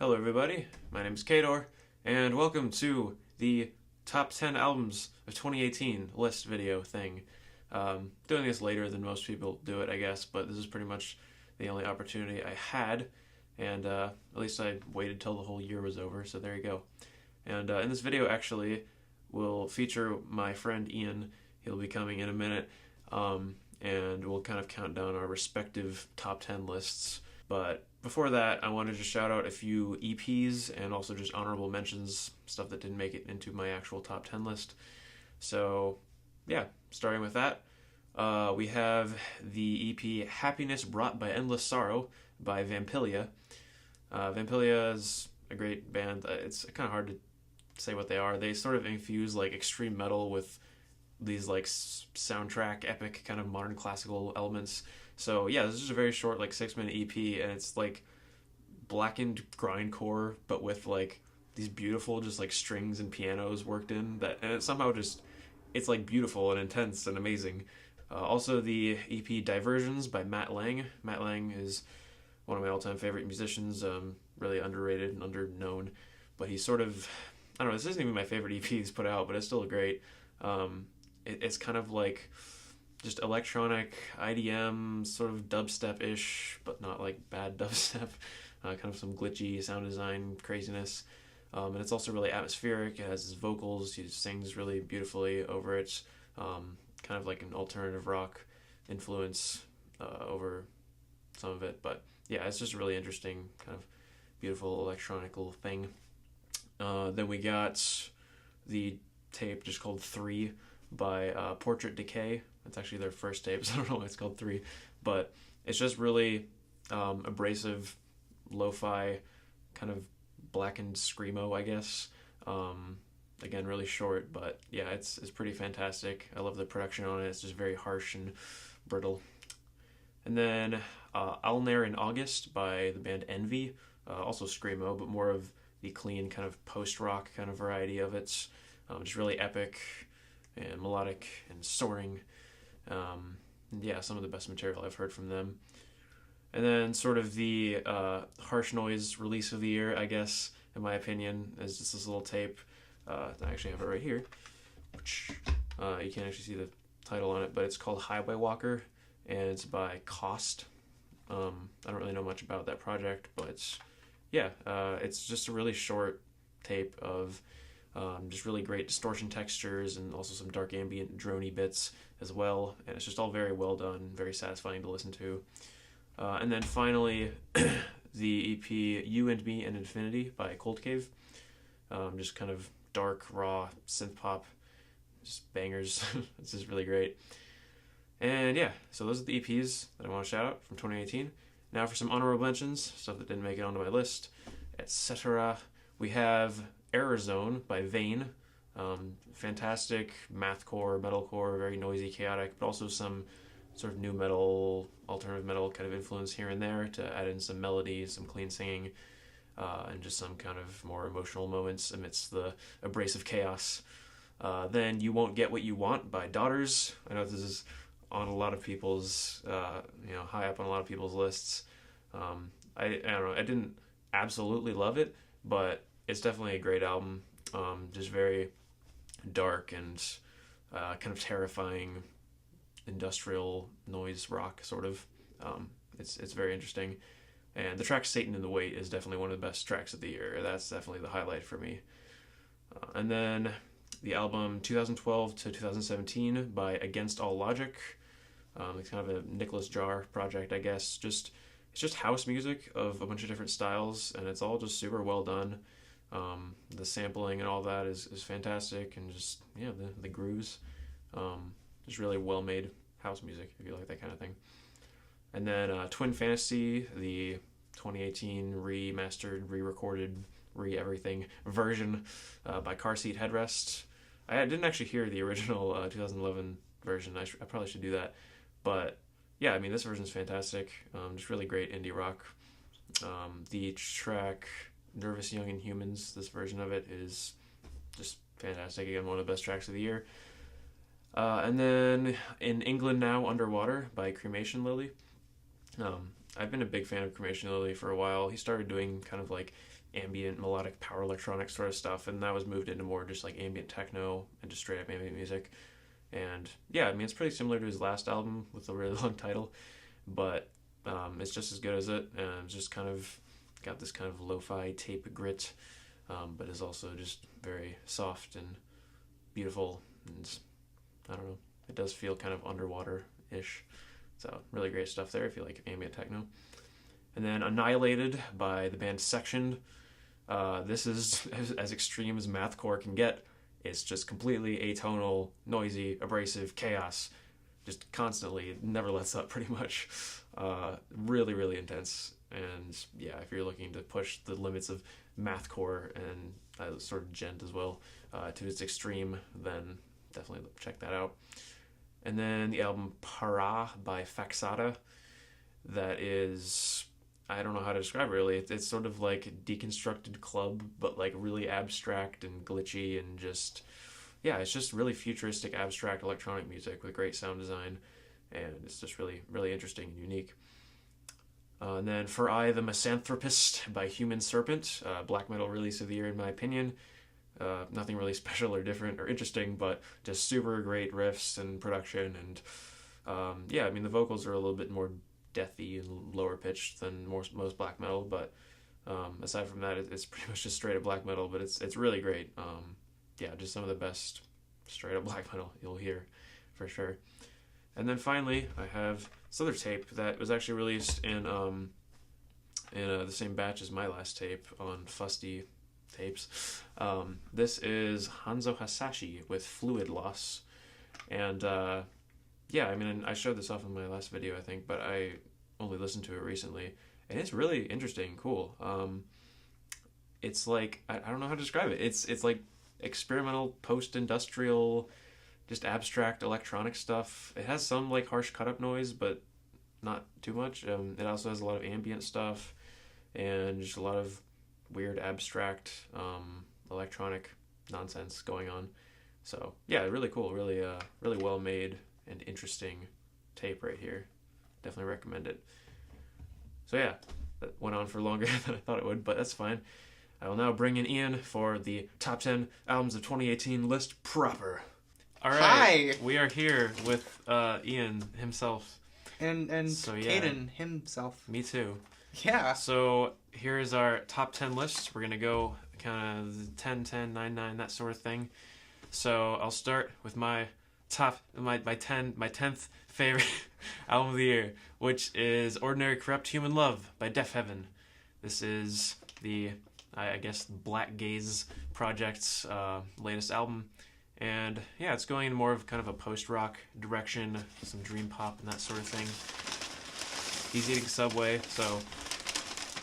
Hello, everybody. My name is Kador, and welcome to the top 10 albums of 2018 list video thing. Doing this later than most people do it, I guess, but this is pretty much the only opportunity I had, and at least I waited till the whole year was over, so there you go. And in this video, actually, will feature my friend Ian. He'll be coming in a minute, and we'll kind of count down our respective top 10 lists. But before that, I wanted to shout out a few EPs and also just honorable mentions, stuff that didn't make it into my actual top 10 list. So, yeah, starting with that, we have the EP Happiness Brought by Endless Sorrow by Vampilia. Vampilia is a great band. It's kind of hard to say what they are. They sort of infuse like extreme metal with these like soundtrack epic kind of modern classical elements. So yeah, this is a very short like 6-minute EP, and it's like blackened grindcore but with like these beautiful just like strings and pianos worked in that, and it somehow just it's like beautiful and intense and amazing. Also the EP Diversions by Matt Lang. Matt Lang is one of my all-time favorite musicians, really underrated and underknown, but he's sort of, I don't know, this isn't even my favorite EP he's put out, but it's still great. It's kind of like just electronic IDM, sort of dubstep-ish, but not like bad dubstep. Kind of some glitchy sound design craziness. And it's also really atmospheric. It has his vocals. He sings really beautifully over it. Kind of like an alternative rock influence over some of it. But yeah, it's just a really interesting, kind of beautiful electronical thing. Then we got the tape just called 3 by Portrait Decay. It's actually their first tape, so I don't know why it's called 3, but it's just really abrasive, lo-fi, kind of blackened screamo, I guess. Again, really short, but yeah, it's pretty fantastic. I love the production on it. It's just very harsh and brittle. And then Alnair in August by the band Envy, also screamo, but more of the clean kind of post-rock kind of variety of it. Just really epic and melodic and soaring. Yeah, some of the best material I've heard from them. And then sort of the harsh noise release of the year, I guess, in my opinion, is just this little tape. I actually have it right here. You can't actually see the title on it, but it's called Highway Walker, and it's by Cost. I don't really know much about that project, but yeah, it's just a really short tape of just really great distortion textures and also some dark ambient droney bits as well, and it's just all very well done, very satisfying to listen to. And then finally, the EP You and Me and Infinity by Cold Cave. Just kind of dark, raw synth pop, just bangers. It's just really great. And yeah, so those are the EPs that I want to shout out from 2018. Now for some honorable mentions, stuff that didn't make it onto my list, etc. We have Error Zone by Vane. Fantastic mathcore, metalcore, very noisy, chaotic, but also some sort of new metal, alternative metal kind of influence here and there to add in some melody, some clean singing, and just some kind of more emotional moments amidst the abrasive chaos. Then You Won't Get What You Want by Daughters. I know this is on a lot of people's, high up on a lot of people's lists. I don't know, I didn't absolutely love it, but it's definitely a great album. Just very dark and kind of terrifying industrial noise rock, sort of. It's very interesting. And the track Satan in the Wait is definitely one of the best tracks of the year. That's definitely the highlight for me. And then the album 2012 to 2017 by Against All Logic. It's kind of a Nicholas Jar project, I guess. It's just house music of a bunch of different styles, and it's all just super well done. The sampling and all that is fantastic, and just the grooves, just really well made house music if you like that kind of thing. And then Twin Fantasy, the 2018 remastered, re-recorded, re-everything version by Car Seat Headrest. I didn't actually hear the original 2011 version. I probably should do that, but yeah, I mean, this version is fantastic. Just really great indie rock. The track Nervous Young and Humans, this version of it is just fantastic. Again, one of the best tracks of the year. And then In England Now, Underwater by Cremation Lily. I've been a big fan of Cremation Lily for a while. He started doing kind of like ambient melodic power electronic sort of stuff, and that was moved into more just like ambient techno and just straight up ambient music. And yeah, I mean, it's pretty similar to his last album with a really long title, but it's just as good as it, and it's just kind of got this kind of lo-fi tape grit, but is also just very soft and beautiful, and I don't know, it does feel kind of underwater-ish. So really great stuff there if you like ambient techno. And then Annihilated by the band Sectioned. This is as extreme as mathcore can get. It's just completely atonal, noisy, abrasive chaos, just constantly. It never lets up, pretty much. Really, really intense. And yeah, if you're looking to push the limits of mathcore and sort of gent as well to its extreme, then definitely check that out. And then the album Para by Faxada. That is, I don't know how to describe it really. It's sort of like deconstructed club, but like really abstract and glitchy and just, yeah, it's just really futuristic abstract electronic music with great sound design, and it's just really, really interesting and unique. And then For I the Misanthropist by Human Serpent, black metal release of the year in my opinion. Nothing really special or different or interesting, but just super great riffs and production, and yeah, I mean the vocals are a little bit more deathy and lower pitched than most black metal, but aside from that, it's pretty much just straight up black metal, but it's really great. Yeah, just some of the best straight up black metal you'll hear for sure. And then finally, I have this other tape that was actually released in the same batch as my last tape on Fusty Tapes. This is Hanzo Hasashi with Fluid Loss, and yeah, I mean, I showed this off in my last video, I think, but I only listened to it recently, and it's really interesting and cool. It's like, I don't know how to describe it. It's like experimental, post-industrial, just abstract electronic stuff. It has some like harsh cut-up noise, but not too much. It also has a lot of ambient stuff, and just a lot of weird, abstract, electronic nonsense going on. So yeah, really cool, really well made and interesting tape right here. Definitely recommend it. So yeah, that went on for longer than I thought it would, but that's fine. I will now bring in Ian for the top 10 albums of 2018 list proper. All right, Hi. We are here with Ian himself. And So, yeah. Caden himself. Me too. Yeah. So here's our top 10 lists. We're going to go kind of 10, 10, 9, 9, that sort of thing. So I'll start with my 10th favorite album of the year, which is Ordinary Corrupt Human Love by Deafheaven. This is the, I guess, Black Gaze Project's latest album. And yeah, it's going in more of kind of a post-rock direction, some dream pop and that sort of thing. He's eating Subway, so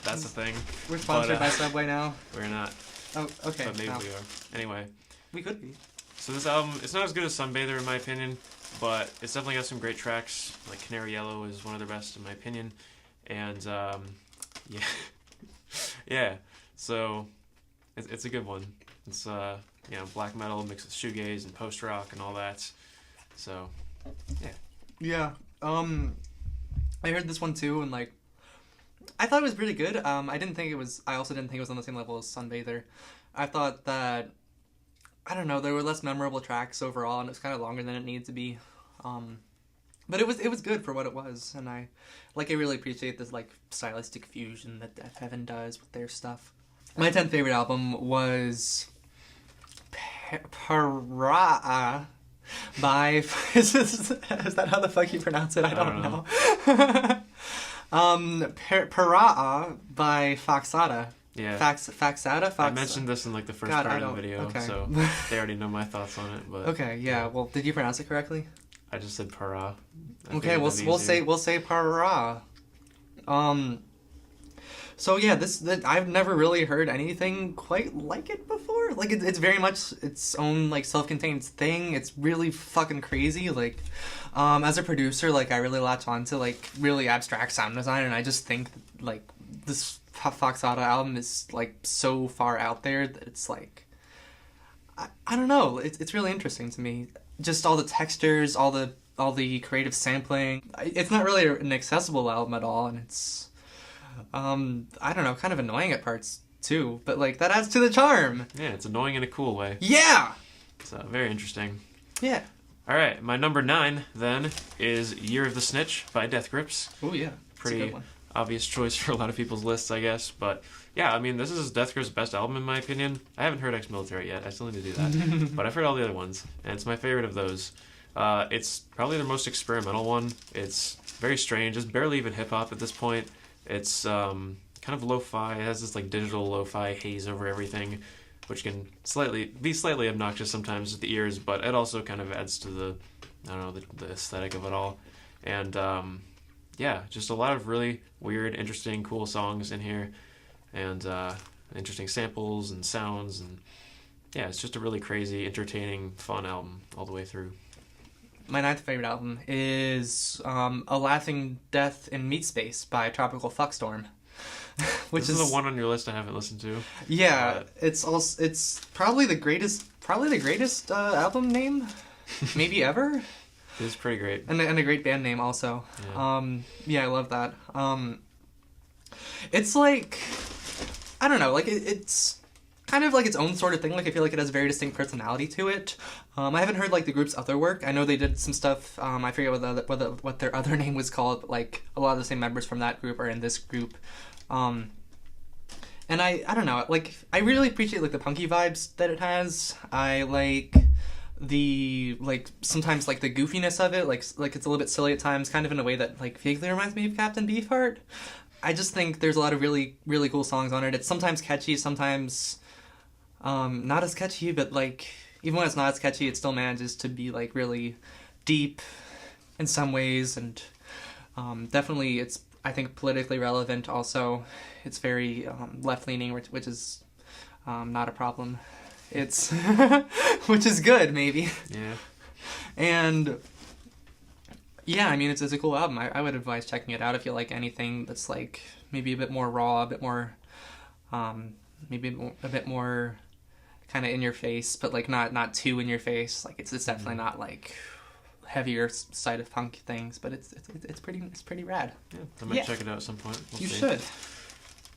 that's the thing. We're sponsored by Subway now. We're not. Oh, okay. But maybe no. we are. Anyway. We could be. So this album, it's not as good as Sunbather in my opinion, but it's definitely got some great tracks. Like Canary Yellow is one of their best in my opinion. And yeah. Yeah. So it's a good one. It's black metal mixed with shoegaze and post rock and all that. So yeah. Yeah. I heard this one too, and like, I thought it was pretty good. I also didn't think it was on the same level as Sunbather. I thought that, I don't know, there were less memorable tracks overall, and it was kind of longer than it needed to be. But it was good for what it was, and I really appreciate this like stylistic fusion that Deafheaven does with their stuff. My 10th favorite album was Para'a by is that how the fuck you pronounce it? I don't know. Para'a by Faxada. Yeah. Faxada? I mentioned this in like the first part of the video, okay. so they already know my thoughts on it. But okay, yeah. Well, did you pronounce it correctly? I just said para. Okay, we'll say para. So yeah, I've never really heard anything quite like it before. Like it's very much its own like self-contained thing. It's really fucking crazy. Like, as a producer, like I really latch on to like really abstract sound design, and I just think like this Faxada album is like so far out there that it's like, I don't know. It's really interesting to me. Just all the textures, all the creative sampling. It's not really an accessible album at all, and it's I don't know, kind of annoying at parts too, but like that adds to the charm. Yeah, it's annoying in a cool way. Yeah. It's very interesting. Yeah. All right, my number 9 then is Year of the Snitch by Death Grips. Oh yeah. Pretty obvious choice for a lot of people's lists, I guess. But yeah, I mean, this is Death Grips' best album in my opinion. I haven't heard Ex-Military yet. I still need to do that. But I've heard all the other ones, and it's my favorite of those. It's probably their most experimental one. It's very strange. It's barely even hip-hop at this point. It's kind of lo-fi. It has this like digital lo-fi haze over everything, which can be slightly obnoxious sometimes with the ears, but it also kind of adds to the aesthetic of it all. And yeah, just a lot of really weird, interesting, cool songs in here, and interesting samples and sounds, and yeah, it's just a really crazy, entertaining, fun album all the way through. My 9th favorite album is A Laughing Death in Meat Space by Tropical Fuckstorm. Which is the one on your list I haven't listened to. Yeah, it's probably the greatest album name maybe ever. It's pretty great. And a great band name also. Yeah, I love that. It's like, I don't know, like it's kind of like its own sort of thing. Like I feel like it has a very distinct personality to it. I haven't heard like the group's other work. I know they did some stuff. I forget what their other name was called. But, like a lot of the same members from that group are in this group. And I don't know, like I really appreciate like the punky vibes that it has. I like the sometimes like the goofiness of it, like it's a little bit silly at times, kind of in a way that like vaguely reminds me of Captain Beefheart. I just think there's a lot of really, really cool songs on it. It's sometimes catchy, sometimes not as catchy, but like even when it's not as catchy, it still manages to be like really deep in some ways, and definitely it's, I think, politically relevant also. It's very left-leaning, which is not a problem. It's which is good, maybe. Yeah. And yeah, I mean, it's a cool album. I would advise checking it out if you like anything that's like maybe a bit more raw, a bit more, maybe a bit more kind of in your face, but like not too in your face. Like it's definitely not like heavier side of punk things, but it's pretty rad. Yeah, I might check it out at some point. You should.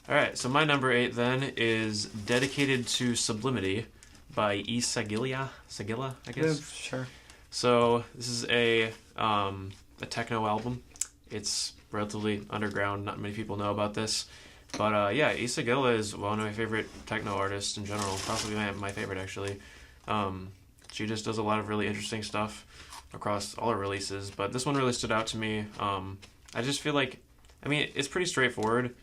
All right, so my number 8 then is Dedicated to Sublimity by E. Sagilla, I guess. Sure. So this is a techno album. It's relatively underground. Not many people know about this, but yeah, E. Sagilla is one of my favorite techno artists in general. Possibly my favorite actually. She just does a lot of really interesting stuff across all her releases, but this one really stood out to me. I just feel like, I mean, it's pretty straightforward.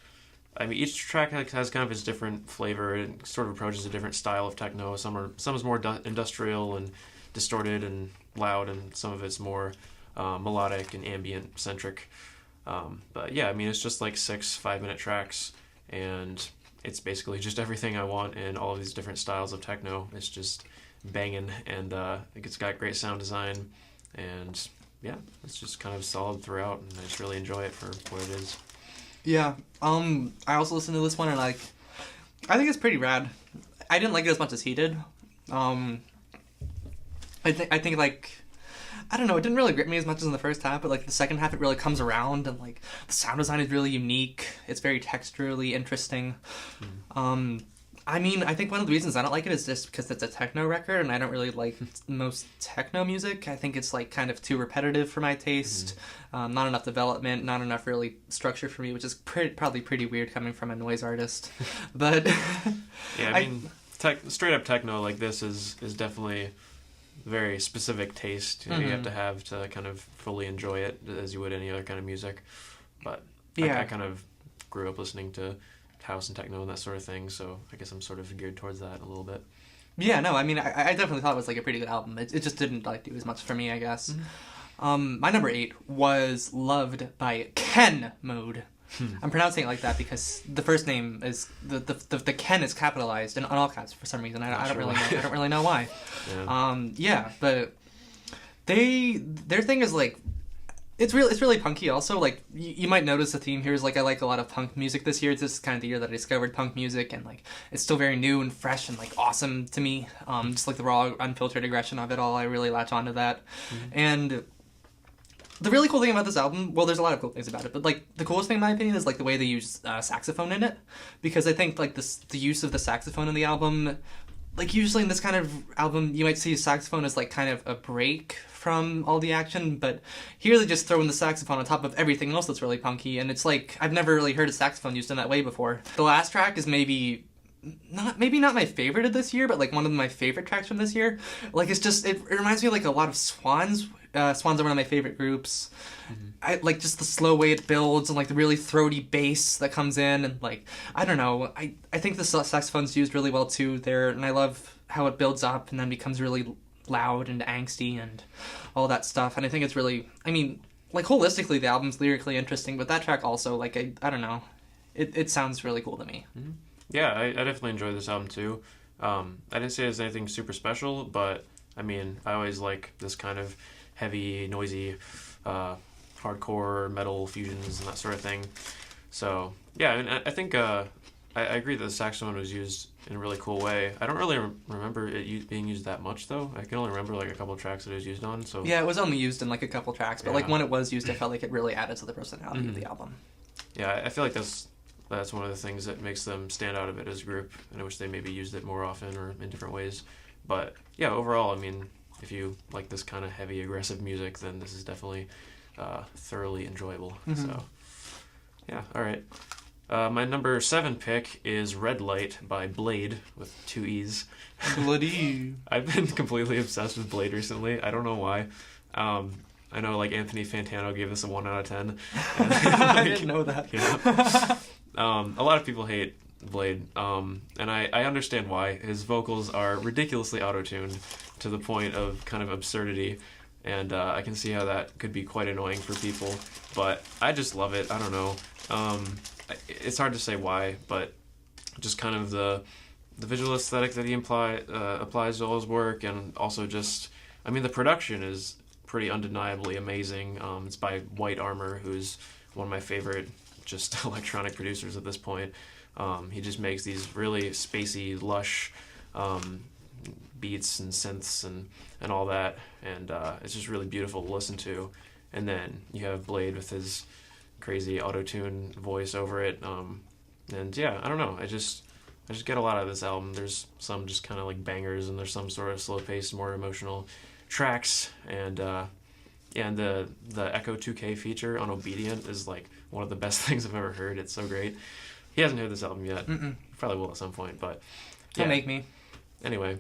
I mean, each track has kind of its different flavor and sort of approaches a different style of techno. Some is more industrial and distorted and loud, and some of it's more melodic and ambient centric. But yeah, I mean, it's just like 6 5-minute tracks, and it's basically just everything I want in all of these different styles of techno. It's just banging, and it's got great sound design, and yeah, it's just kind of solid throughout, and I just really enjoy it for what it is. Yeah. I also listened to this one, and like, I think it's pretty rad. I didn't like it as much as he did. I think like, I don't know, it didn't really grip me as much as in the first half, but like the second half it really comes around, and like the sound design is really unique. It's very texturally interesting. I mean, I think one of the reasons I don't like it is just because it's a techno record, and I don't really like most techno music. I think it's like kind of too repetitive for my taste. Not enough development, not enough really structure for me, which is probably pretty weird coming from a noise artist. But yeah, I mean, straight up techno like this is definitely very specific taste you have to have to kind of fully enjoy it as you would any other kind of music. But yeah, I kind of grew up listening to house and techno and that sort of thing, so I guess I'm sort of geared towards that a little bit. Yeah, no, I mean, I definitely thought it was like a pretty good album. It just didn't like do as much for me, I guess. My number 8 was Loved by Ken Mode. I'm pronouncing it like that because the first name is the Ken is capitalized in all caps for some reason. I don't really know why. Yeah, but their thing is like, it's really punky also. Like you might notice the theme here is like I like a lot of punk music this year. It's just kind of the year that I discovered punk music, and like it's still very new and fresh and like awesome to me. Just like the raw, unfiltered aggression of it all, I really latch onto that. And the really cool thing about this album, well, there's a lot of cool things about it, but like the coolest thing in my opinion is like the way they use saxophone in it, because I think like the use of the saxophone in the album, like usually in this kind of album you might see saxophone as like kind of a break from all the action, but here they just throw in the saxophone on top of everything else that's really punky, and it's like I've never really heard a saxophone used in that way before. The last track is maybe not my favorite of this year, but like one of my favorite tracks from this year. Like it's just it reminds me of like a lot of Swans. Swans are one of my favorite groups. I like just the slow way it builds and like the really throaty bass that comes in, and like I don't know, I think the saxophone's used really well too there, and I love how it builds up and then becomes really loud and angsty and all that stuff. And I think it's really, I mean, like holistically the album's lyrically interesting, but that track also, like I don't know, it sounds really cool to me. Yeah, I definitely enjoyed this album too. I didn't say it was anything super special, but I mean, I always like this kind of heavy, noisy, hardcore metal fusions and that sort of thing. So yeah, I mean, I think I agree that the saxophone was used in a really cool way. I don't really remember it being used that much though. I can only remember like a couple of tracks that it was used on. So yeah, it was only used in like a couple tracks, but like when it was used, I felt like it really added to the personality of the album. Yeah, I feel like that's one of the things that makes them stand out a bit as a group, and I wish they maybe used it more often or in different ways. But yeah, overall, I mean, if you like this kind of heavy, aggressive music, then this is definitely thoroughly enjoyable. So yeah, all right. My number 7 pick is Red Light by Blade with 2 E's. Bloody. I've been completely obsessed with Blade recently. I don't know why. I know like Anthony Fantano gave this a 1 out of 10. And, like, I didn't know that. Yeah. A lot of people hate Blade, and I understand why. His vocals are ridiculously auto-tuned to the point of kind of absurdity, and I can see how that could be quite annoying for people, but I just love it. I don't know. It's hard to say why, but just kind of the visual aesthetic that he applies to all his work, and also just, I mean, the production is pretty undeniably amazing. It's by White Armor, who's one of my favorite just electronic producers at this point. He just makes these really spacey, lush beats and synths and all that, and it's just really beautiful to listen to. And then you have Blade with his crazy auto-tune voice over it, and yeah, I don't know, I just get a lot out of this album. There's some just kind of like bangers, and there's some sort of slow-paced, more emotional tracks, and yeah, and the Echo 2K feature on Obedient is like one of the best things I've ever heard. It's so great. He hasn't heard this album yet. Probably will at some point, but Don't make me. Anyway,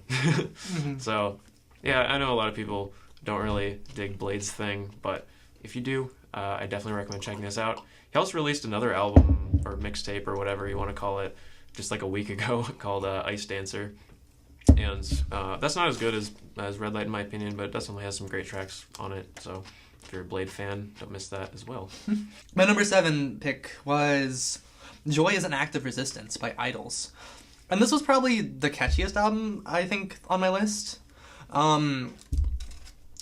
so yeah, I know a lot of people don't really dig Blade's thing, but if you do, I definitely recommend checking this out. He also released another album or mixtape or whatever you want to call it just like a week ago called Ice Dancer, and that's not as good as Red Light in my opinion, but it definitely has some great tracks on it. So if you're a Blade fan, don't miss that as well. My number 7 pick was Joy is an Act of Resistance by Idols. And this was probably the catchiest album, I think, on my list.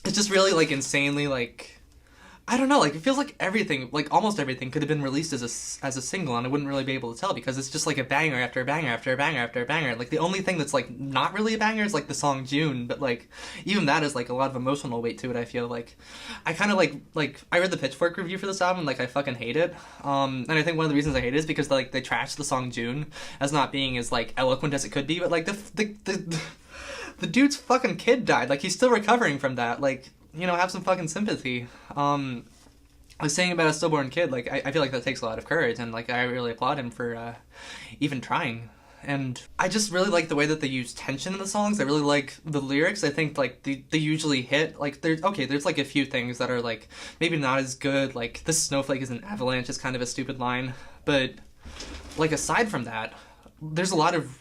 It's just really, like, insanely, like, I don't know, like, it feels like everything, like, almost everything could have been released as a single, and I wouldn't really be able to tell, because it's just, like, a banger after a banger after a banger after a banger. Like, the only thing that's, like, not really a banger is, like, the song June, but, like, even that is, like, a lot of emotional weight to it, I feel like. I kind of, like, I read the Pitchfork review for this album, like, I fucking hate it. And I think one of the reasons I hate it is because, like, they trashed the song June as not being as, like, eloquent as it could be, but, like, the dude's fucking kid died. Like, he's still recovering from that. Like, you know, have some fucking sympathy. I was saying about a stillborn kid, like, I feel like that takes a lot of courage, and, like, I really applaud him for even trying. And I just really like the way that they use tension in the songs. I really like the lyrics. I think, like, they usually hit. Like, there's, like, a few things that are, like, maybe not as good. Like, this snowflake is an avalanche is kind of a stupid line. But, like, aside from that, there's a lot of,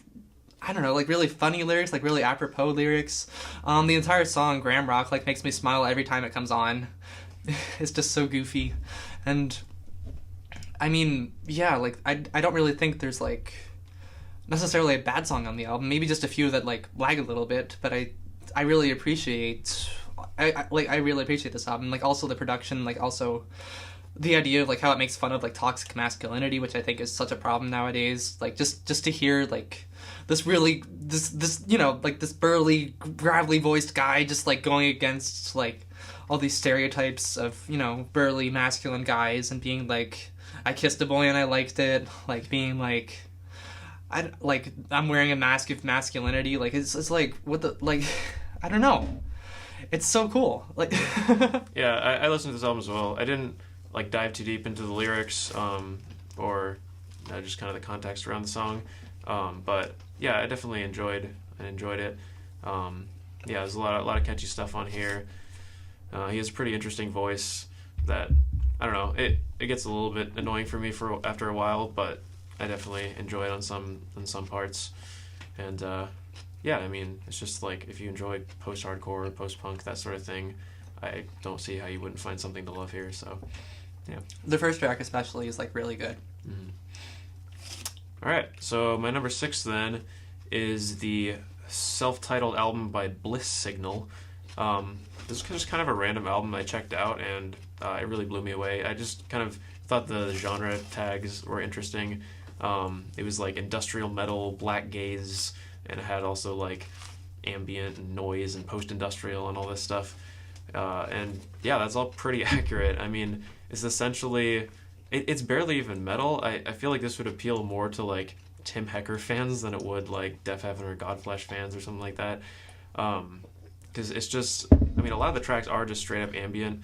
I don't know, like, really funny lyrics, like, really apropos lyrics. The entire song, Graham Rock, like, makes me smile every time it comes on. It's just so goofy. And, I mean, yeah, like, I don't really think there's, like, necessarily a bad song on the album. Maybe just a few that, like, lag a little bit, but I really appreciate... I really appreciate this album. Like, also the production, like, also... the idea of like how it makes fun of like toxic masculinity, which I think is such a problem nowadays. Like just to hear like this really this you know like this burly gravelly voiced guy just like going against like all these stereotypes of burly masculine guys and being like, I kissed a boy and I liked it, like being like, I'm wearing a mask of masculinity. Like it's like what the like I don't know. It's so cool. Like Yeah, I listened to this album as well. I didn't like dive too deep into the lyrics or just kind of the context around the song. But yeah, I definitely enjoyed it. Yeah, there's a lot of catchy stuff on here. He has a pretty interesting voice that, I don't know, it gets a little bit annoying for me after a while, but I definitely enjoy it on some parts. And yeah, I mean, it's just like if you enjoy post-hardcore, post-punk, that sort of thing, I don't see how you wouldn't find something to love here. So yeah, the first track especially is like really good. Mm-hmm. All right, so my number 6 then is the self-titled album by Bliss Signal. This is just kind of a random album I checked out, and it really blew me away. I just kind of thought the genre tags were interesting. It was like industrial metal, black gaze, and it had also like ambient and noise and post-industrial and all this stuff. And yeah, that's all pretty accurate. I mean, it's essentially... It's barely even metal. I feel like this would appeal more to like Tim Hecker fans than it would like Deafheaven or Godflesh fans or something like that. Because it's just, I mean, a lot of the tracks are just straight up ambient,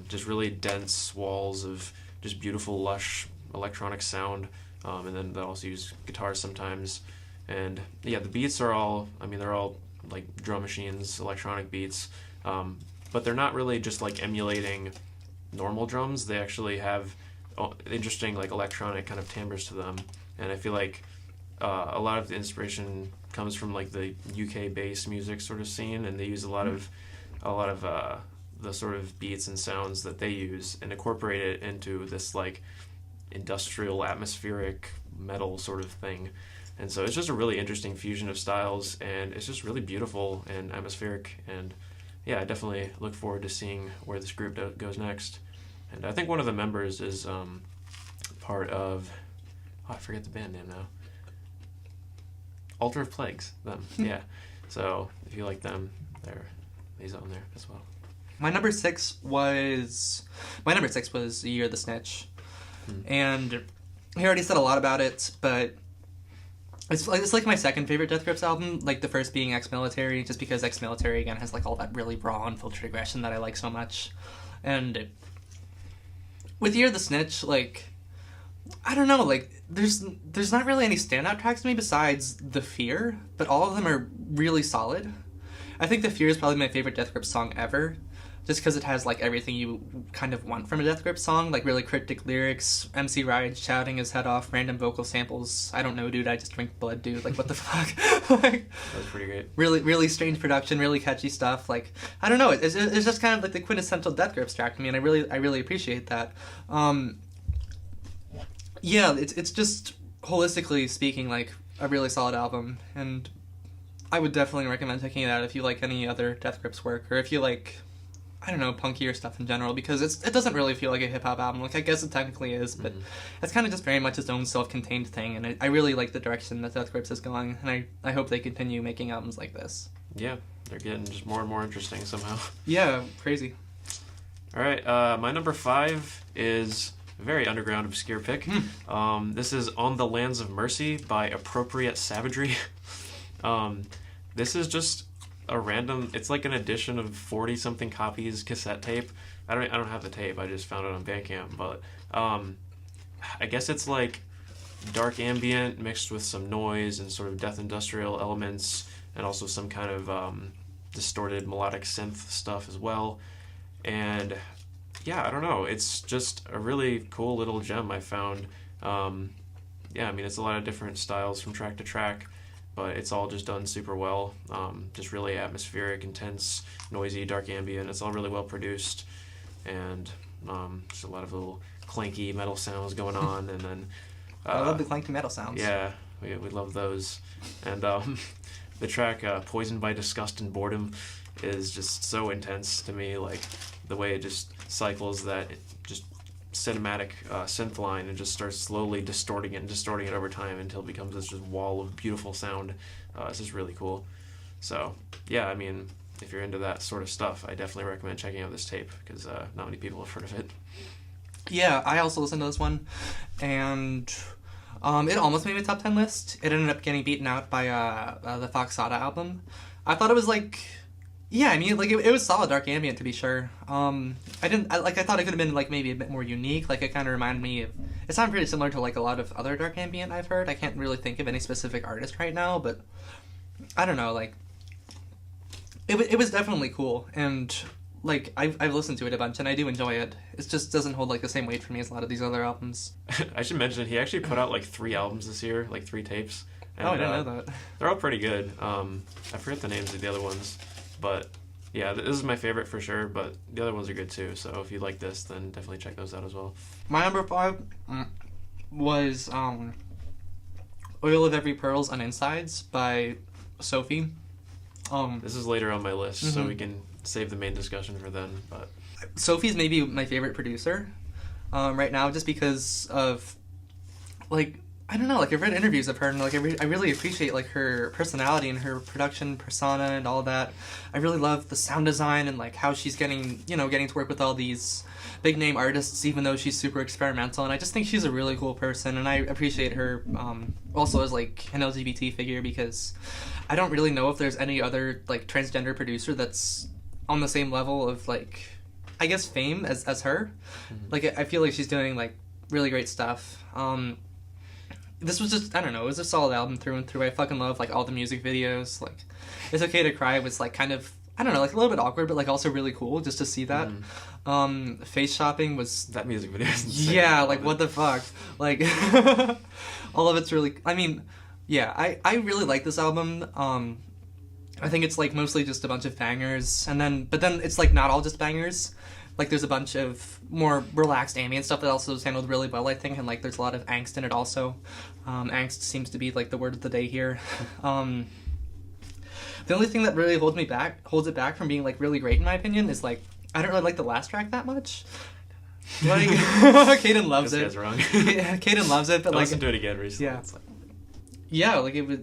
just really dense walls of just beautiful, lush electronic sound, and then they also use guitars sometimes. And yeah, the beats are all, I mean, they're all like drum machines, electronic beats, but they're not really just like emulating normal drums. They actually have interesting like electronic kind of timbres to them, and I feel like a lot of the inspiration comes from like the UK based music sort of scene, and they use a lot of the sort of beats and sounds that they use and incorporate it into this like industrial atmospheric metal sort of thing. And so it's just a really interesting fusion of styles, and it's just really beautiful and atmospheric. And yeah, I definitely look forward to seeing where this group goes next. And I think one of the members is part of... Oh, I forget the band name now. Altar of Plagues, them. Yeah. So if you like them, he's on there as well. My number 6 was The Year of the Snitch. And he already said a lot about it, but it's like my second favorite Death Grips album, like the first being Ex-Military, just because Ex-Military again has like all that really raw unfiltered aggression that I like so much. And with Year of the Snitch, like, I don't know, like, there's not really any standout tracks to me besides The Fear, but all of them are really solid. I think The Fear is probably my favorite Death Grips song ever, just because it has, like, everything you kind of want from a Death Grips song, like really cryptic lyrics, MC Ride shouting his head off, random vocal samples. I don't know, dude, I just drink blood, dude, like, what the fuck? Like, that was pretty great. Really strange production, really catchy stuff. Like, I don't know, it's just kind of like the quintessential Death Grips track to me, and I really appreciate that. Yeah, it's just, holistically speaking, like, a really solid album, and I would definitely recommend checking it out if you like any other Death Grips work, or if you like, I don't know, punkier stuff in general, because it doesn't really feel like a hip-hop album. Like, I guess it technically is, but it's kind of just very much its own self-contained thing, and I really like the direction that Death Grips is going, and I hope they continue making albums like this. Yeah, they're getting just more and more interesting somehow. Yeah, crazy. All right, my number 5 is a very underground, obscure pick. This is On the Lands of Mercy by Appropriate Savagery. This is just a random, it's like an edition of 40-something copies cassette tape. I don't have the tape, I just found it on Bandcamp, but I guess it's like dark ambient mixed with some noise and sort of death industrial elements, and also some kind of distorted melodic synth stuff as well. And yeah, I don't know, it's just a really cool little gem I found. Yeah, I mean, it's a lot of different styles from track to track, but it's all just done super well. Just really atmospheric, intense, noisy, dark ambient. It's all really well produced, and just a lot of little clanky metal sounds going on. And then I love the clanky metal sounds. Yeah, we love those. And the track Poisoned by Disgust and Boredom is just so intense to me. Like, the way it just cycles that, it just cinematic synth line and just starts slowly distorting it over time until it becomes this just wall of beautiful sound. It's just really cool. So yeah, I mean, if you're into that sort of stuff, I definitely recommend checking out this tape because not many people have heard of it. Yeah, I also listened to this one, and it almost made my top 10 list. It ended up getting beaten out by the Foxada album. I thought it was like, yeah, I mean, like it was solid dark ambient to be sure. I thought it could have been like maybe a bit more unique. Like it kind of reminded me of. It sounded pretty similar to like a lot of other dark ambient I've heard. I can't really think of any specific artist right now, but I don't know. Like it was definitely cool, and like I've listened to it a bunch and I do enjoy it. It just doesn't hold like the same weight for me as a lot of these other albums. I should mention he actually put out like 3 albums this year, like 3 tapes. And, I didn't know that. They're all pretty good. I forget the names of the other ones, but yeah, this is my favorite for sure. But the other ones are good too. So if you like this, then definitely check those out as well. My number 5 was "Oil of Every Pearls on Insides" by Sophie. This is later on my list, so we can save the main discussion for then. But Sophie's maybe my favorite producer right now, just because of like. I don't know, like I've read interviews of her and like I really appreciate like her personality and her production persona and all that. I really love the sound design and like how she's getting to work with all these big name artists even though she's super experimental, and I just think she's a really cool person, and I appreciate her also as like an LGBT figure, because I don't really know if there's any other like transgender producer that's on the same level of like I guess fame as her. Like I feel like she's doing like really great stuff. This was just, I don't know, it was a solid album through and through. I fucking love, like, all the music videos. Like, It's Okay to Cry was, like, kind of, I don't know, like, a little bit awkward, but, like, also really cool just to see that. Face Shopping was... That music video is insane. Yeah, like, what the fuck? Like, all of it's really... I mean, yeah, I really like this album. I think it's, like, mostly just a bunch of bangers. But then it's, like, not all just bangers. Like, there's a bunch of more relaxed ambient stuff that also is handled really well, I think, and, like, there's a lot of angst in it also. Angst seems to be, like, the word of the day here. The only thing that really holds it back from being, like, really great, in my opinion, is, like, I don't really like the last track that much. Like, Caden loves this it. guy's wrong. Caden loves it, but, I like... listened to it again recently. Yeah. It's like... Yeah, like, it was...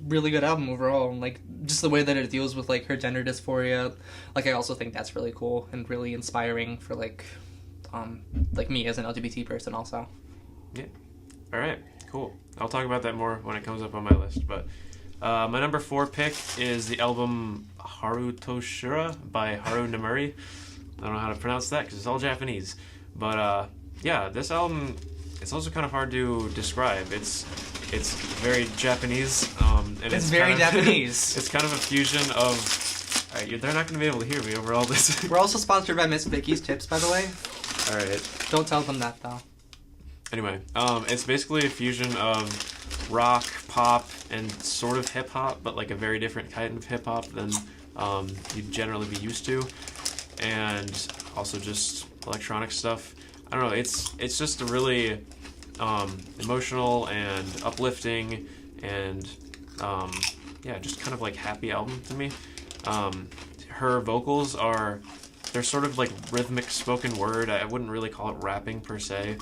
really good album overall, and like just the way that it deals with like her gender dysphoria, like I also think that's really cool and really inspiring for like me as an LGBT person also. Yeah. All right. Cool. I'll talk about that more when it comes up on my list. But my number 4 pick is the album Harutoshira by Haru Nemuri. I don't know how to pronounce that because it's all Japanese. But yeah, this album, it's also kind of hard to describe. It's very Japanese. And it's very kind of, Japanese. It's kind of a fusion of... Alright, they're not going to be able to hear me over all this. We're also sponsored by Miss Vicky's Chips, by the way. Alright. Don't tell them that, though. Anyway, it's basically a fusion of rock, pop, and sort of hip-hop, but like a very different kind of hip-hop than you'd generally be used to. And also just electronic stuff. I don't know, it's just a really... emotional and uplifting and yeah, just kind of like happy album to me. Her vocals they're sort of like rhythmic spoken word. I wouldn't really call it rapping per se,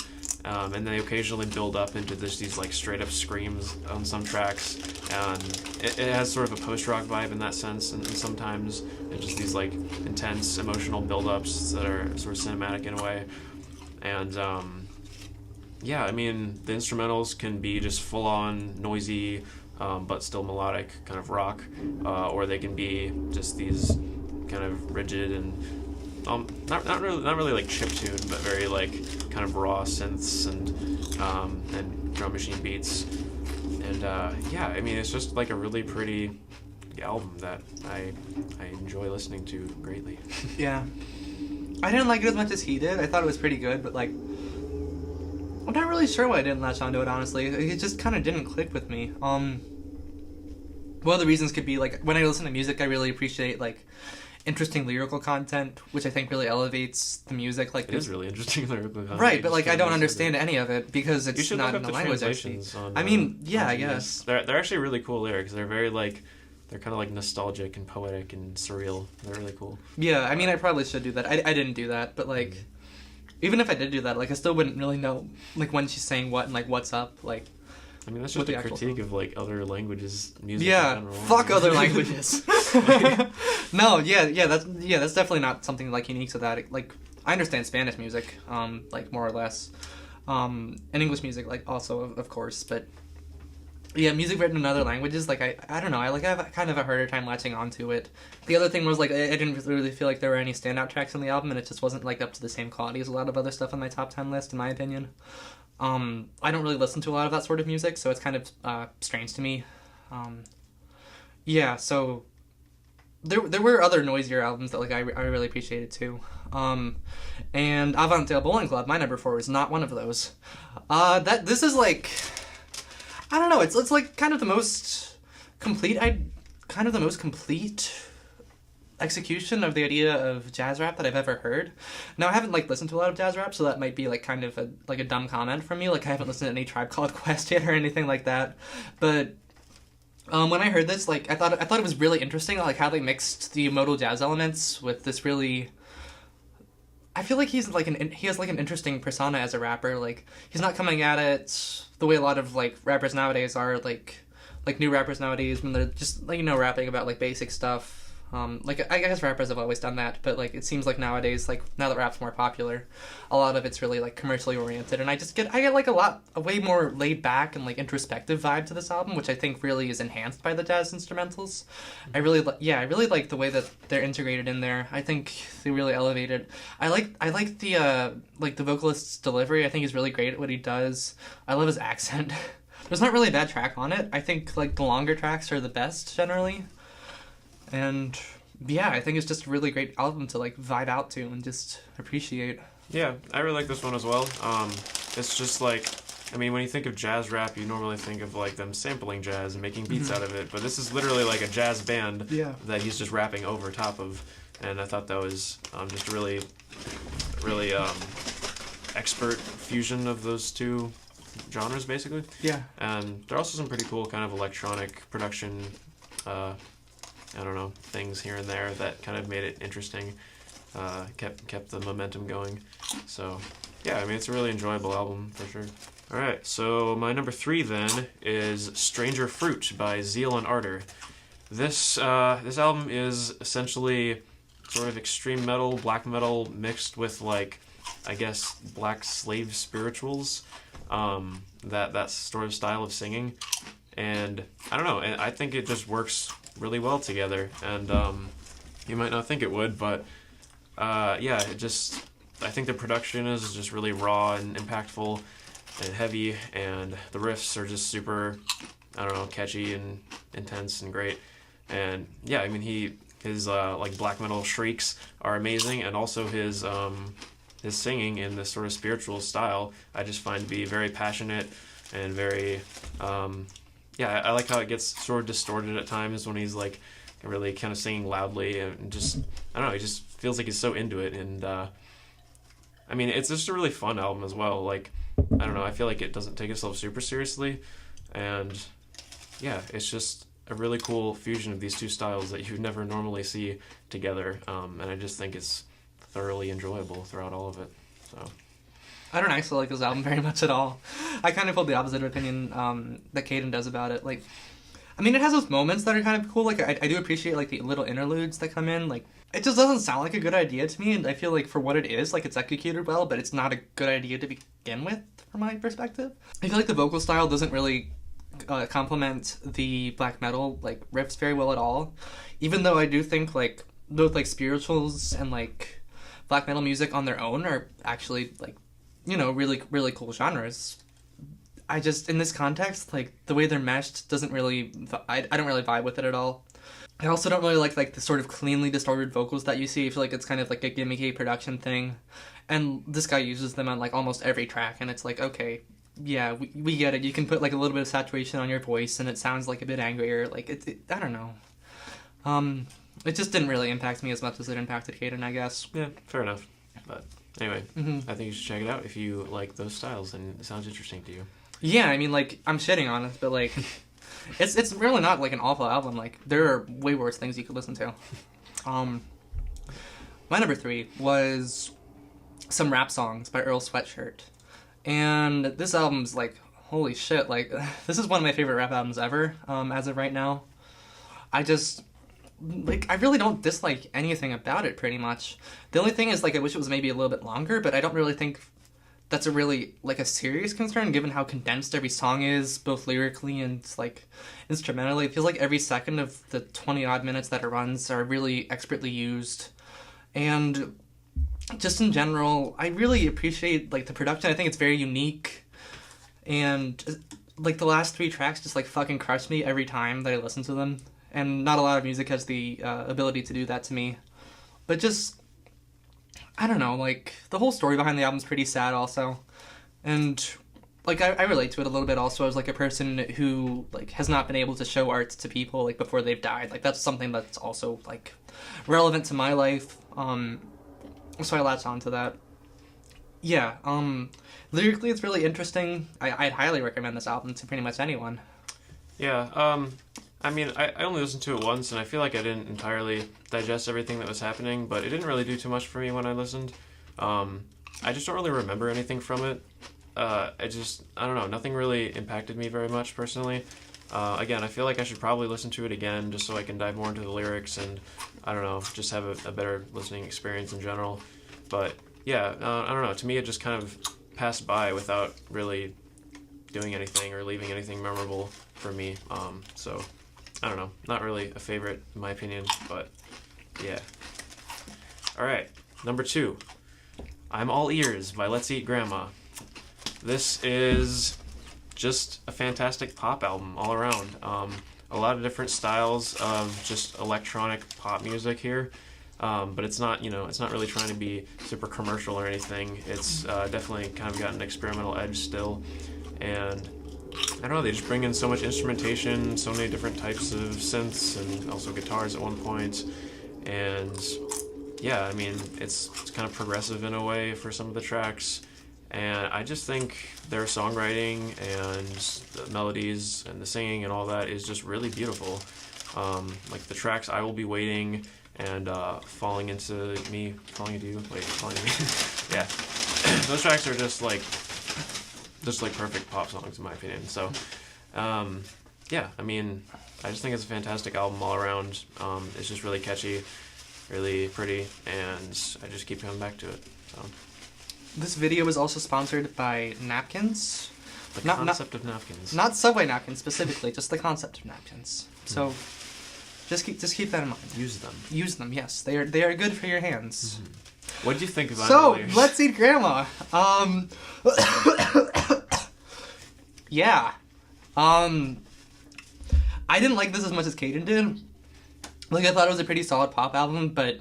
and they occasionally build up into these like straight up screams on some tracks, and it has sort of a post-rock vibe in that sense, and sometimes it's just these like intense emotional build-ups that are sort of cinematic in a way. And yeah, I mean, the instrumentals can be just full-on noisy, but still melodic kind of rock, or they can be just these kind of rigid and not really like chiptune, but very like kind of raw synths and drum machine beats. And yeah, I mean, it's just like a really pretty album that I enjoy listening to greatly. Yeah, I didn't like it as much as he did. I thought it was pretty good, but like. I'm not really sure why I didn't latch onto it, honestly. It just kind of didn't click with me. One of the reasons could be, like, when I listen to music, I really appreciate, like, interesting lyrical content, which I think really elevates the music. Like, it is really interesting lyrical content. Right, but, like, I don't understand any of it because it's not in the language I speak. I mean, yeah, I guess. They're actually really cool lyrics. They're very, like... They're kind of, like, nostalgic and poetic and surreal. They're really cool. Yeah, I mean, I probably should do that. I didn't do that, but, like... even if I did do that, like I still wouldn't really know like when she's saying what and like what's up. Like, I mean, that's With just the a actual critique of like other languages, music. yeah, in general. fuck other languages. No, that's definitely not something like unique to that. Like, I understand Spanish music, like more or less, and English music, like also of course, but yeah, music written in other languages, like I don't know, I have kind of a harder time latching onto it. The other thing was like I didn't really feel like there were any standout tracks on the album, and it just wasn't like up to the same quality as a lot of other stuff on my top 10 list, in my opinion. I don't really listen to a lot of that sort of music, so it's kind of strange to me. Yeah, so there were other noisier albums that like I really appreciated too. And Avantdale Bowling Club, my number 4, is not one of those. This is like, I don't know, it's like kind of the most complete execution of the idea of jazz rap that I've ever heard. Now, I haven't like listened to a lot of jazz rap, so that might be like kind of a dumb comment from me. Like, I haven't listened to any Tribe Called Quest yet or anything like that. But when I heard this, like I thought it was really interesting, like how they mixed the modal jazz elements with this really. I feel like he has like an interesting persona as a rapper. Like, he's not coming at it the way a lot of like rappers nowadays are, like new rappers nowadays when they're just like, rapping about like basic stuff. Like, I guess rappers have always done that, but like it seems like nowadays, like now that rap's more popular, a lot of it's really like commercially oriented, and I get like a way more laid back and like introspective vibe to this album, which I think really is enhanced by the jazz instrumentals. I really like the way that they're integrated in there. I think they really elevated. I like the the vocalist's delivery. I think he's really great at what he does. I love his accent. There's not really a bad track on it. I think like the longer tracks are the best generally. And yeah, I think it's just a really great album to like vibe out to and just appreciate. Yeah, I really like this one as well. It's just like, I mean, when you think of jazz rap, you normally think of like them sampling jazz and making beats out of it, but this is literally like a jazz band that he's just rapping over top of, and I thought that was just a really expert fusion of those two genres, basically. Yeah. And there are also some pretty cool kind of electronic production I don't know, things here and there that kind of made it interesting, kept the momentum going. So, yeah, I mean, it's a really enjoyable album, for sure. Alright, so my number 3, then, is Stranger Fruit by Zeal and Ardor. This album is essentially sort of extreme metal, black metal, mixed with, like, I guess, black slave spirituals, that sort of style of singing. And, I don't know, and I think it just works really well together, and you might not think it would, but yeah, I think the production is just really raw and impactful and heavy, and the riffs are just super, I don't know, catchy and intense and great. And yeah, I mean, his like black metal shrieks are amazing, and also his singing in this sort of spiritual style I just find to be very passionate and very yeah, I like how it gets sort of distorted at times when he's like really kind of singing loudly, and just, I don't know, he just feels like he's so into it. And I mean, it's just a really fun album as well. Like, I don't know, I feel like it doesn't take itself super seriously, and yeah, it's just a really cool fusion of these two styles that you would never normally see together, and I just think it's thoroughly enjoyable throughout all of it. So I don't actually like this album very much at all. I kind of hold the opposite opinion that Caden does about it. Like, I mean, it has those moments that are kind of cool. Like, I do appreciate like the little interludes that come in. Like, it just doesn't sound like a good idea to me, and I feel like for what it is, like, it's executed well, but it's not a good idea to begin with, from my perspective. I feel like the vocal style doesn't really complement the black metal like riffs very well at all. Even though I do think like both like spirituals and like black metal music on their own are actually like, really, really cool genres. I just, in this context, like, the way they're meshed doesn't really, I don't really vibe with it at all. I also don't really like the sort of cleanly distorted vocals that you see. I feel like it's kind of like a gimmicky production thing. And this guy uses them on, like, almost every track, and it's like, okay, yeah, we get it. You can put, like, a little bit of saturation on your voice, and it sounds, like, a bit angrier. Like, I don't know. It just didn't really impact me as much as it impacted Caden, I guess. yeah, fair enough. But anyway, I think you should check it out if you like those styles and it sounds interesting to you. Yeah, I mean, like, I'm shitting on it, but, like, it's really not, like, an awful album. Like, there are way worse things you could listen to. My number 3 was some rap songs by Earl Sweatshirt. And this album's like, holy shit, like, this is one of my favorite rap albums ever, as of right now. I just, like, I really don't dislike anything about it, pretty much. The only thing is, like, I wish it was maybe a little bit longer, but I don't really think that's a really, like, a serious concern, given how condensed every song is, both lyrically and, like, instrumentally. It feels like every second of the 20-odd minutes that it runs are really expertly used. And just in general, I really appreciate, like, the production. I think it's very unique. And, like, the last 3 tracks just, like, fucking crush me every time that I listen to them. And not a lot of music has the ability to do that to me. But just, I don't know, like, the whole story behind the album's pretty sad also. And, like, I relate to it a little bit also as, like, a person who, like, has not been able to show art to people, like, before they've died. Like, that's something that's also, like, relevant to my life. So I latched onto that. Yeah, lyrically it's really interesting. I'd highly recommend this album to pretty much anyone. Yeah, I mean, I only listened to it once, and I feel like I didn't entirely digest everything that was happening, but it didn't really do too much for me when I listened. I just don't really remember anything from it. I don't know, nothing really impacted me very much, personally. Again, I feel like I should probably listen to it again, just so I can dive more into the lyrics, and, I don't know, just have a better listening experience in general. But, yeah, I don't know, to me it just kind of passed by without really doing anything or leaving anything memorable for me. So, I don't know, not really a favorite in my opinion, but yeah. Alright, number 2. I'm All Ears by Let's Eat Grandma. This is just a fantastic pop album all around. A lot of different styles of just electronic pop music here. But it's not, it's not really trying to be super commercial or anything. It's definitely kind of got an experimental edge still. And I don't know, they just bring in so much instrumentation, so many different types of synths, and also guitars at one point. And yeah, I mean, it's kind of progressive in a way for some of the tracks. And I just think their songwriting and the melodies and the singing and all that is just really beautiful. Like the tracks I Will Be Waiting and Falling Into You, Falling Into Me. Yeah. Those tracks are just like perfect pop songs in my opinion. So, yeah, I mean, I just think it's a fantastic album all around. It's just really catchy, really pretty, and I just keep coming back to it. So. This video was also sponsored by napkins. The concept of napkins. Not Subway napkins specifically, just the concept of napkins. So, just keep that in mind. Use them. Use them, yes. They are good for your hands. Mm-hmm. What do you think of So, Let's Eat Grandma. Yeah. I didn't like this as much as Caden did. Like, I thought it was a pretty solid pop album, but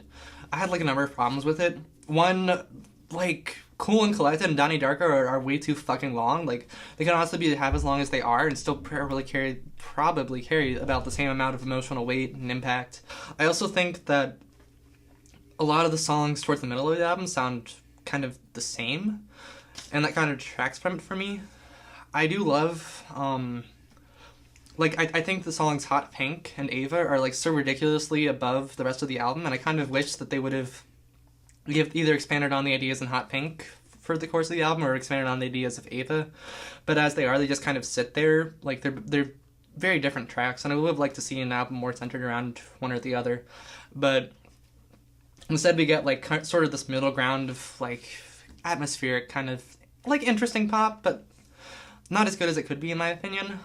I had, like, a number of problems with it. One, like, Cool and Collected and Donnie Darko are way too fucking long. Like, they can honestly be half as long as they are and still probably carry about the same amount of emotional weight and impact. I also think that a lot of the songs towards the middle of the album sound kind of the same, and that kind of detracts from it for me. I do love, I think the songs Hot Pink and Ava are, like, so ridiculously above the rest of the album, and I kind of wish that they would have either expanded on the ideas in Hot Pink for the course of the album or expanded on the ideas of Ava. But as they are, they just kind of sit there. Like, they're very different tracks, and I would have liked to see an album more centered around one or the other. But instead we get, like, sort of this middle ground of, like, atmospheric kind of, like, interesting pop, but not as good as it could be in my opinion.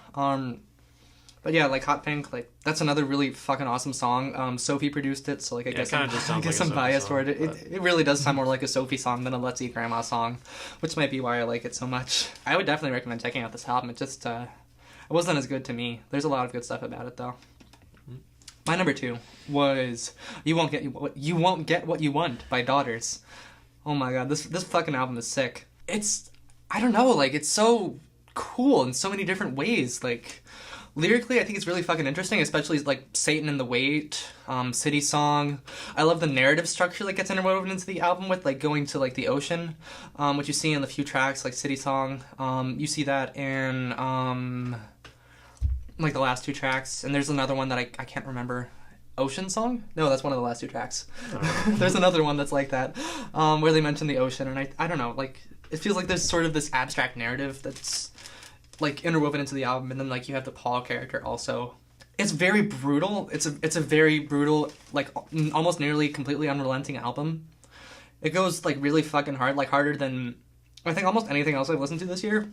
But yeah, like Hot Pink, like, that's another really fucking awesome song. Sophie produced it, so, like, I guess I'm biased toward it. It really does sound more like a Sophie song than a Let's Eat Grandma song, which might be why I like it so much. I would definitely recommend checking out this album. It just, it wasn't as good to me. There's a lot of good stuff about it, though. My number 2 was You Won't Get What You Want by Daughters. Oh my god, this fucking album is sick. It's, I don't know, like, it's so cool in so many different ways. Like, lyrically, I think it's really fucking interesting, especially, like, Satan and the Weight, City Song. I love the narrative structure that gets interwoven into the album with, like, going to, like, the ocean, which you see in the few tracks, like City Song. You see that in, like, the last 2 tracks, and there's another one that I can't remember Ocean Song? No, that's one of the last two tracks. There's another one that's like that, where they mention the ocean, and I don't know, like, it feels like there's sort of this abstract narrative that's, like, interwoven into the album, and then, like, you have the Paul character also. It's very brutal. It's a very brutal, like, almost nearly completely unrelenting album. It goes, like, really fucking hard, like, harder than, I think, almost anything else I've listened to this year.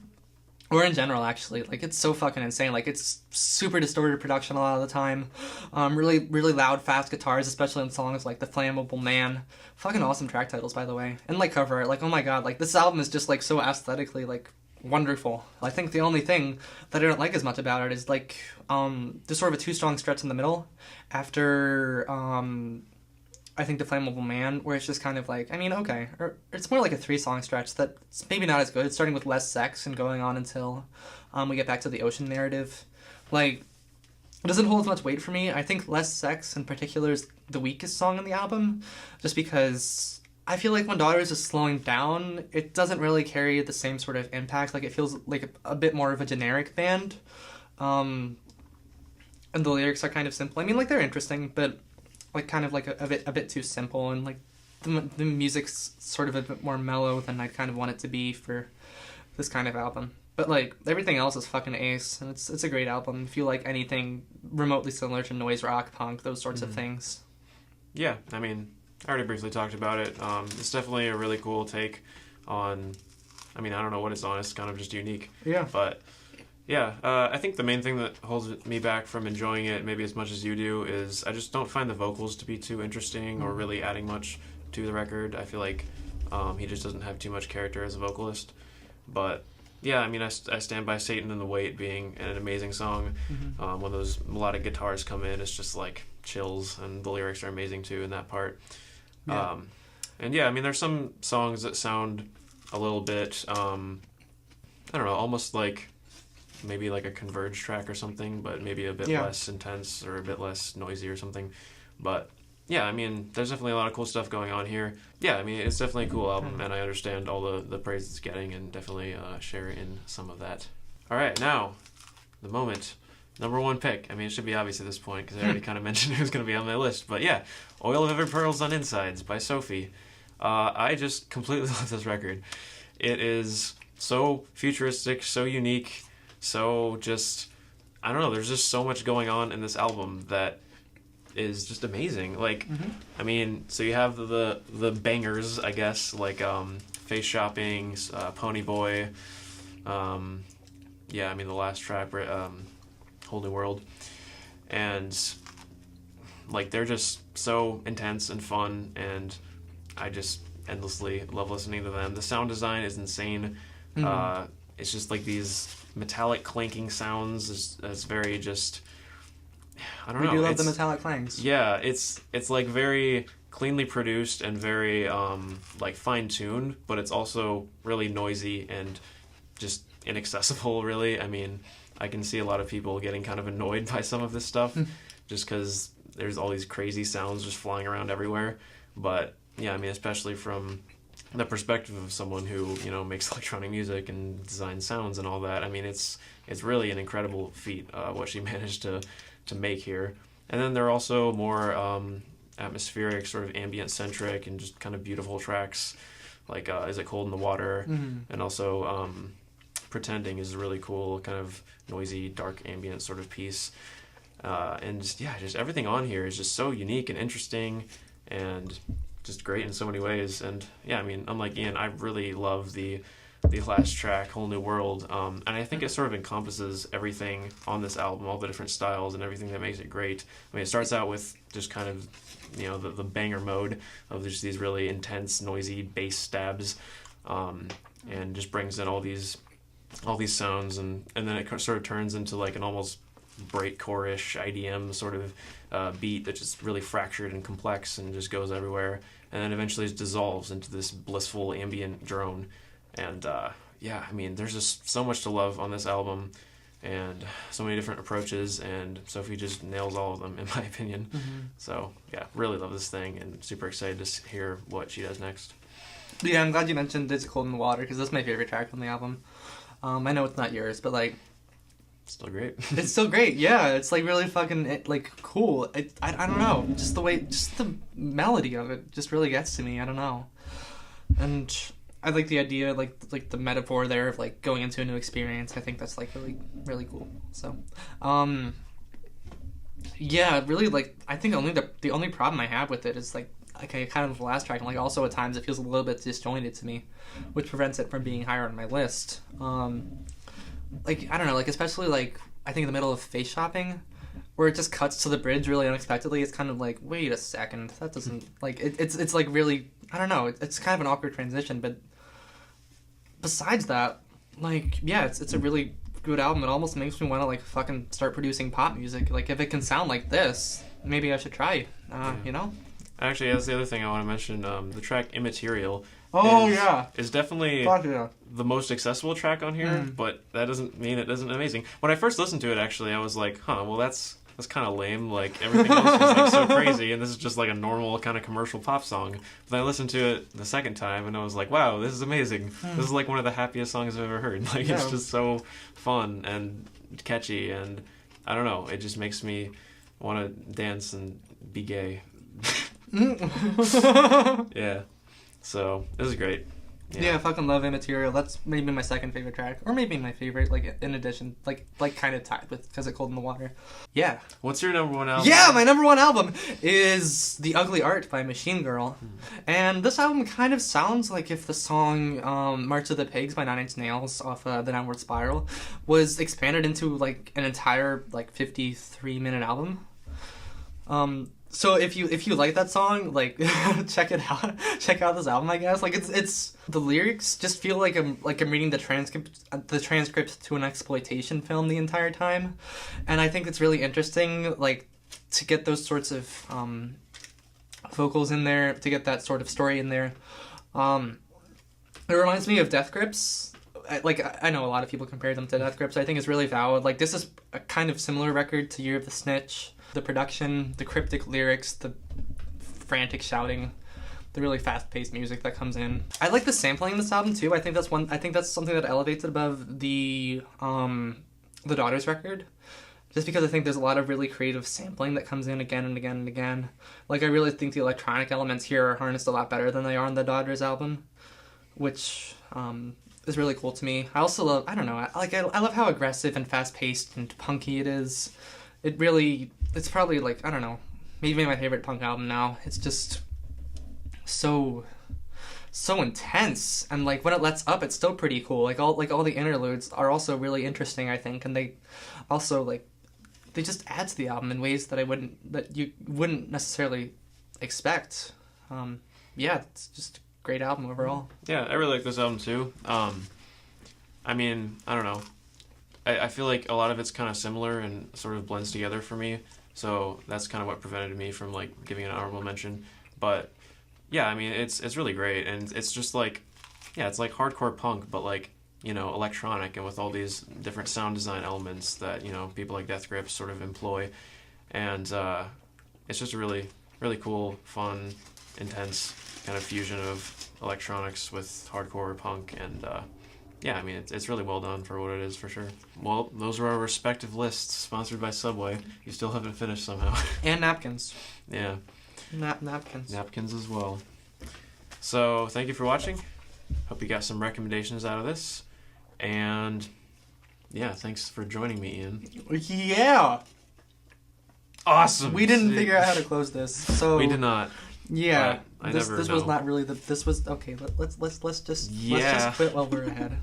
Or in general, actually. Like, it's so fucking insane. Like, it's super distorted production a lot of the time. Really, really loud, fast guitars, especially in songs like The Flammable Man. Fucking awesome track titles, by the way. And, like, cover art. Like, oh my god, like, this album is just, like, so aesthetically, like, wonderful. I think the only thing that I don't like as much about it is, like, there's sort of a two-song stretch in the middle after, I think The Flammable Man, where it's just kind of like, I mean, okay, or it's more like a three-song stretch that's maybe not as good, starting with Less Sex and going on until we get back to the ocean narrative. Like, it doesn't hold as much weight for me. I think Less Sex in particular is the weakest song on the album, just because I feel like when Daughters is slowing down, it doesn't really carry the same sort of impact. Like, it feels like a bit more of a generic band. And the lyrics are kind of simple. I mean, like, they're interesting, but like kind of like a bit too simple, and like the music's sort of a bit more mellow than I'd kind of want it to be for this kind of album. But like everything else is fucking ace, and it's a great album. If you like anything remotely similar to noise rock, punk, those sorts of things. Yeah, I mean, I already briefly talked about it. It's definitely a really cool take on. I mean, I don't know what it's on. It's kind of just unique. Yeah. But yeah, I think the main thing that holds me back from enjoying it maybe as much as you do is I just don't find the vocals to be too interesting or really adding much to the record. I feel like he just doesn't have too much character as a vocalist. But yeah, I mean, I stand by Satan and the Weight being an amazing song. When those melodic guitars come in, it's just like chills, and the lyrics are amazing too in that part. Yeah. And yeah, I mean, there's some songs that sound a little bit, I don't know, almost like maybe like a Converge track or something, but maybe a bit less intense or a bit less noisy or something. But yeah, I mean, there's definitely a lot of cool stuff going on here. Yeah, I mean, it's definitely a cool album, and I understand all the praise it's getting, and definitely share in some of that. All right, now, the moment. Number one pick. I mean, it should be obvious at this point, because I already kind of mentioned it was going to be on my list. But yeah, Oil of Every Pearls on Insides by Sophie. I just completely love this record. It is so futuristic, so unique, so just, I don't know, there's just so much going on in this album that is just amazing. Like, I mean, so you have the bangers, I guess, like Face Shopping, Pony Boy, yeah, I mean, the last track, Whole New World, and like they're just so intense and fun, and I just endlessly love listening to them. The sound design is insane. It's just like these metallic clanking sounds. It's very just, I don't know. We do love the metallic clangs. Yeah, it's like very cleanly produced and very like fine tuned, but it's also really noisy and just inaccessible. Really, I mean, I can see a lot of people getting kind of annoyed by some of this stuff, just because there's all these crazy sounds just flying around everywhere. But yeah, I mean, especially from the perspective of someone who, you know, makes electronic music and designs sounds and all that, I mean, it's really an incredible feat what she managed to make here. And then there are also more atmospheric, sort of ambient centric and just kind of beautiful tracks, like Is It Cold in the Water, and also Pretending is a really cool kind of noisy, dark ambient sort of piece. And just, yeah, just everything on here is just so unique and interesting and just great in so many ways. And yeah, I mean, unlike Ian, I really love the last track, Whole New World, and I think it sort of encompasses everything on this album, all the different styles and everything that makes it great. I mean, it starts out with just kind of, you know, the banger mode of just these really intense, noisy bass stabs, and just brings in all these sounds, and then it sort of turns into like an almost breakcore-ish IDM sort of beat that just really fractured and complex and just goes everywhere, and then eventually it dissolves into this blissful ambient drone. And yeah, I mean, there's just so much to love on this album, and so many different approaches, and Sophie just nails all of them, in my opinion. So yeah, really love this thing, and super excited to hear what she does next. Yeah, I'm glad you mentioned Is It Cold in the Water, because that's my favorite track on the album. I know it's not yours, but like, Still great. It's still great. Yeah, it's like really fucking like cool. I don't know, just the melody of it just really gets to me. I don't know, and I like the idea, like the metaphor there of like going into a new experience. I think that's like really really cool. So, yeah, really like I think only the only problem I have with it is like okay, kind of the last track, and like also at times it feels a little bit disjointed to me, which prevents it from being higher on my list. Like I don't know, like especially like I think in the middle of Face Shopping, where it just cuts to the bridge really unexpectedly. It's kind of like wait a second, that doesn't like it's like really I don't know. It's kind of an awkward transition, but besides that, like yeah, it's a really good album. It almost makes me want to like fucking start producing pop music. Like if it can sound like this, maybe I should try. You know. Actually, that's the other thing I want to mention. The track "Immaterial." Oh is, yeah, is definitely the most accessible track on here, but that doesn't mean it isn't amazing. When I first listened to it, actually, I was like, "Huh, well, that's kind of lame. Like everything else is like so crazy, and this is just like a normal kind of commercial pop song." But then I listened to it the second time, and I was like, "Wow, this is amazing. This is like one of the happiest songs I've ever heard. Like it's just so fun and catchy, and I don't know, it just makes me want to dance and be gay." Yeah. So this is great. Yeah, I fucking love Immaterial. That's maybe my second favorite track, or maybe my favorite. Like in addition, like kind of tied with "Cause It Cold in the Water." Yeah. What's your number one album? Yeah, my number one album is "The Ugly Art" by Machine Girl, and this album kind of sounds like if the song "March of the Pigs" by Nine Inch Nails off the Downward Spiral was expanded into like an entire like 53-minute album. So if you like that song, like check it out. Check out this album, I guess. Like it's the lyrics just feel like I'm reading the transcript to an exploitation film the entire time, and I think it's really interesting like to get those sorts of vocals in there, to get that sort of story in there. It reminds me of Death Grips. I know a lot of people compare them to Death Grips. I think it's really valid. Like this is a kind of similar record to Year of the Snitch. The production, the cryptic lyrics, the frantic shouting, the really fast-paced music that comes in. I like the sampling in this album too. I think that's something that elevates it above the Daughters record. Just because I think there's a lot of really creative sampling that comes in again and again and again. Like I really think the electronic elements here are harnessed a lot better than they are on the Daughters album, which is really cool to me. I also love I love how aggressive and fast-paced and punky it is. It's probably like, I don't know, maybe my favorite punk album now. It's just so intense, and like when it lets up, it's still pretty cool. Like all the interludes are also really interesting, I think, and they also like they just add to the album in ways that you wouldn't necessarily expect. Yeah, it's just a great album overall. Yeah, I really like this album too. I mean, I don't know. I feel like a lot of it's kind of similar and sort of blends together for me. So that's kind of what prevented me from like giving an honorable mention. But yeah, I mean it's really great, and it's just like it's like hardcore punk, but like electronic, and with all these different sound design elements that people like Death Grips sort of employ, and it's just a really really cool, fun, intense kind of fusion of electronics with hardcore punk, and yeah, I mean, it's really well done for what it is, for sure. Well, those are our respective lists, sponsored by Subway. You still haven't finished somehow. And napkins. Yeah. Napkins. Napkins as well. So, thank you for watching. Hope you got some recommendations out of this. And, yeah, thanks for joining me, Ian. Yeah! Awesome! We didn't figure out how to close this, so... We did not. Yeah. This was not really this was... Okay, let's just quit while we're ahead.